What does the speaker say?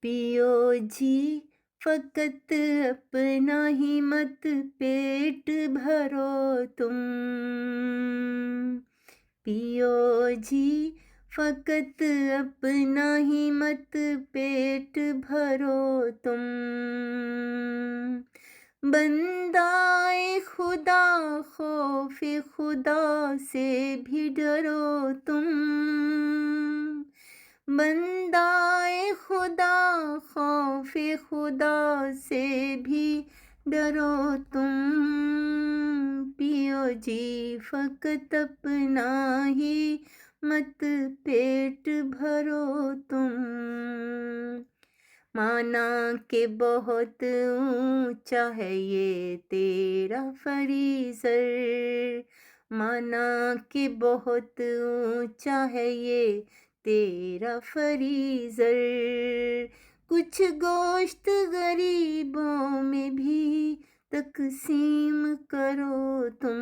पियो जी फकत अपना ही मत पेट भरो तुम। पियो जी फकत अपना ही मत पेट भरो तुम। बंदाए खुदा खौफे खुदा से भी डरो तुम। बंदाए खुदा खौफे खुदा से भी डरो तुम। पियो जी फकत अपना ही मत पेट भरो तुम। माना कि बहुत ऊंचा है ये तेरा फरीज़र। माना कि बहुत ऊंचा है ये तेरा फरीज़र। कुछ गोश्त गरीबों में भी तकसीम करो तुम।